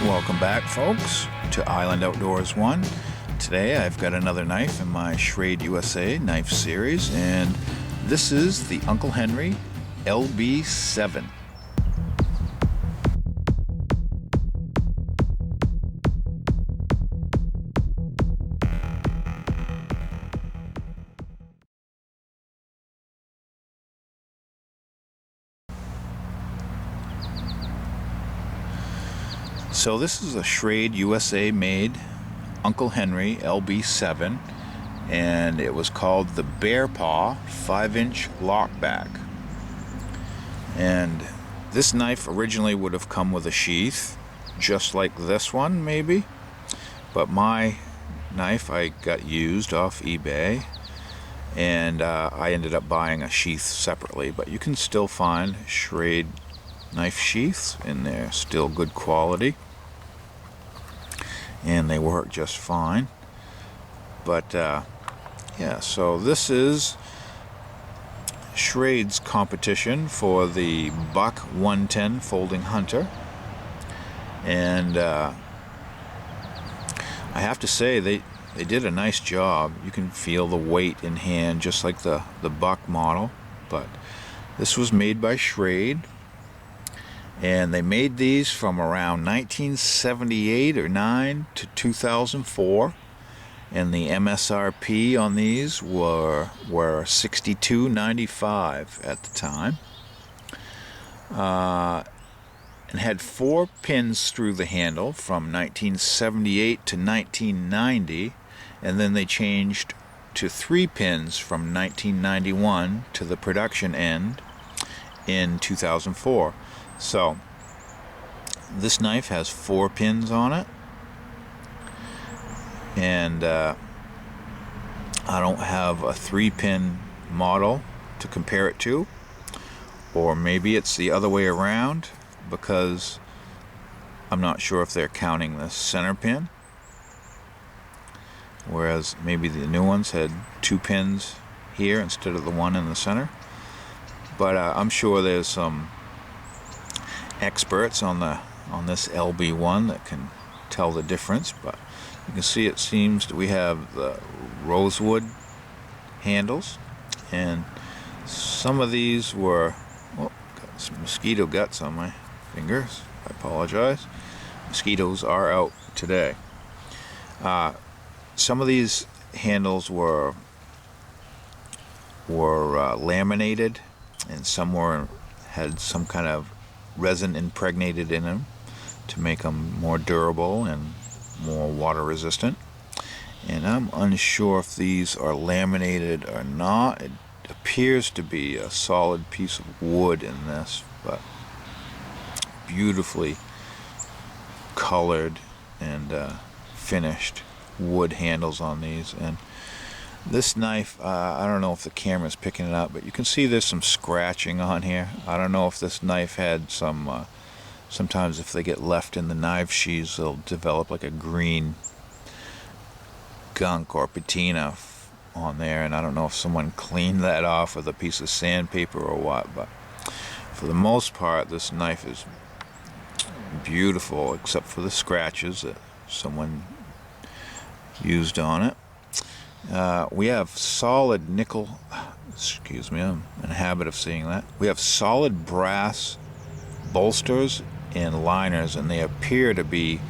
Welcome back, folks, to Island Outdoors 1. Today I've got another knife in my Schrade U.S.A. knife series, and this is the Uncle Henry LB7. So this is a Schrade U.S.A. made Uncle Henry LB7, and it was called the Bear Paw 5-inch Lockback. And this knife originally would have come with a sheath, just like this one maybe, but my knife I got used off eBay, and I ended up buying a sheath separately. But you can still find Schrade knife sheaths, and they're still good quality and they work just fine. But yeah, so this is Schrade's competition for the Buck 110 Folding Hunter, and I have to say they did a nice job. You can feel the weight in hand just like the Buck model, but this was made by Schrade. And they made these from around 1978 or 9 to 2004, and the MSRP on these were $62.95 at the time, and had 4 pins through the handle from 1978 to 1990, and then they changed to 3 pins from 1991 to the production end in 2004. So this knife has 4 pins on it, and I don't have a 3-pin model to compare it to, or maybe it's the other way around, because I'm not sure if they're counting the center pin, whereas maybe the new ones had 2 pins here instead of the one in the center. But I'm sure there's some experts on this LB1 that can tell the difference. But you can see it seems that we have the rosewood handles, and some of these were, well, got some mosquito guts on my fingers, I apologize. Mosquitoes are out today. Some of these handles were laminated, and some had some kind of resin impregnated in them to make them more durable and more water resistant. And I'm unsure if these are laminated or not. It appears to be a solid piece of wood in this, but beautifully colored and finished wood handles on these. And this knife, I don't know if the camera's picking it up, but you can see there's some scratching on here. I don't know if this knife had some, sometimes if they get left in the knife sheaths, they'll develop like a green gunk or patina on there, and I don't know if someone cleaned that off with a piece of sandpaper or what, but for the most part this knife is beautiful, except for the scratches that someone used on it. We have solid nickel, excuse me, I'm in a habit of saying that. We have solid brass bolsters and liners, and they appear to be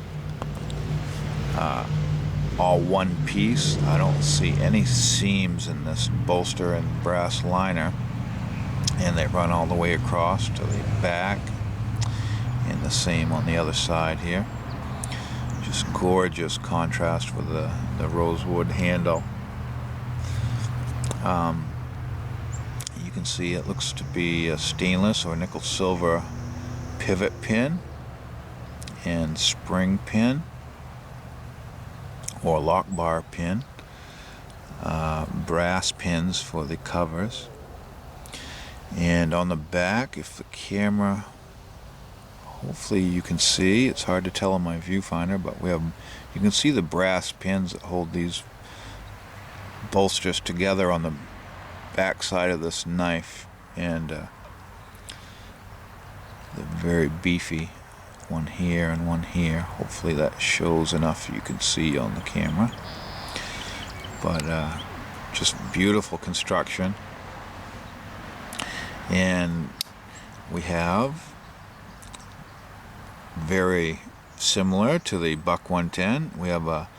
all one piece. I don't see any seams in this bolster and brass liner, and they run all the way across to the back, and the same on the other side here. Just gorgeous contrast with the rosewood handle. You can see it looks to be a stainless or nickel silver pivot pin and spring pin or lock bar pin, brass pins for the covers. And on the back, if the camera, hopefully you can see, it's hard to tell on my viewfinder, but you can see the brass pins that hold these bolsters together on the back side of this knife, and they're very beefy one here and one here. Hopefully that shows enough you can see on the camera. But just beautiful construction. And we have, very similar to the Buck 110, we have a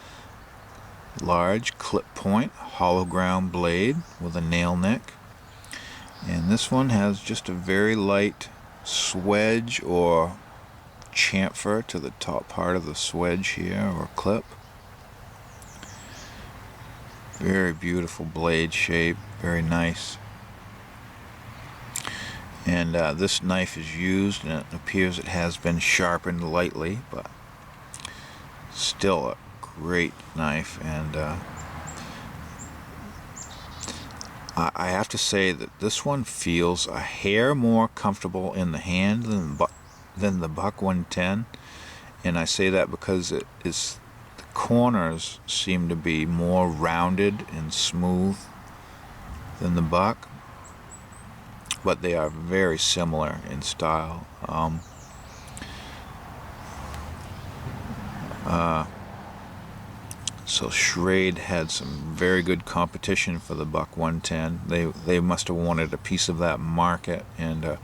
large clip point hollow ground blade with a nail nick, and this one has just a very light swedge or chamfer to the top part of the swedge here, or clip. Very beautiful blade shape, very nice. And this knife is used, and it appears it has been sharpened lightly, but still a great knife. And I have to say that this one feels a hair more comfortable in the hand than the Buck 110, and I say that because the corners seem to be more rounded and smooth than the Buck, but they are very similar in style. So Schrade had some very good competition for the Buck 110. They must have wanted a piece of that market, and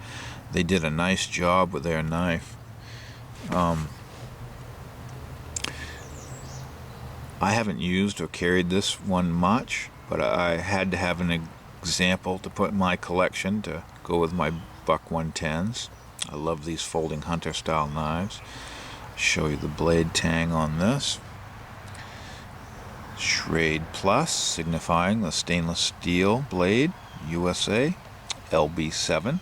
they did a nice job with their knife. I haven't used or carried this one much, but I had to have an example to put in my collection to go with my Buck 110s. I love these folding hunter style knives. Show you the blade tang on this. Schrade Plus, signifying the stainless steel blade, USA, LB7.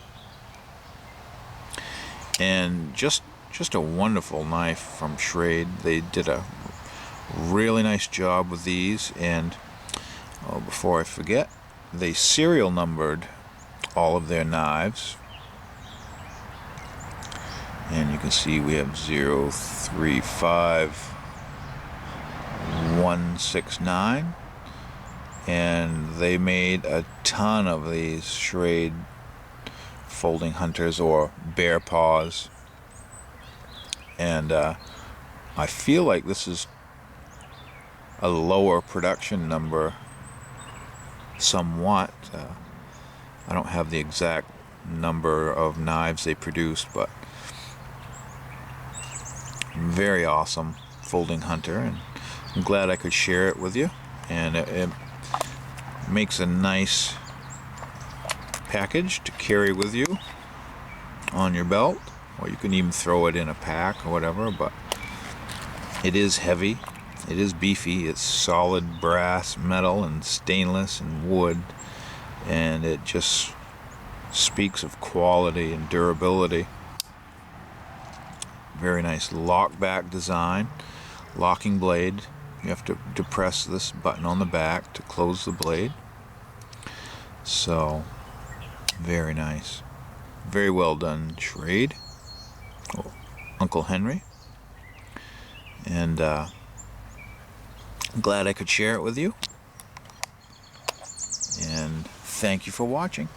And just a wonderful knife from Schrade. They did a really nice job with these, and before I forget, they serial numbered all of their knives, and you can see we have 035169, and they made a ton of these Schrade folding hunters or bear paws, and I feel like this is a lower production number somewhat. I don't have the exact number of knives they produced, but very awesome folding hunter, and I'm glad I could share it with you. And it makes a nice package to carry with you on your belt, or you can even throw it in a pack or whatever. But it is heavy, it is beefy, it's solid brass, metal, and stainless and wood, and it just speaks of quality and durability. Very nice lockback design, locking blade. You have to depress this button on the back to close the blade. So very nice, very well done, Schrade, Uncle Henry. And I'm glad I could share it with you, and thank you for watching.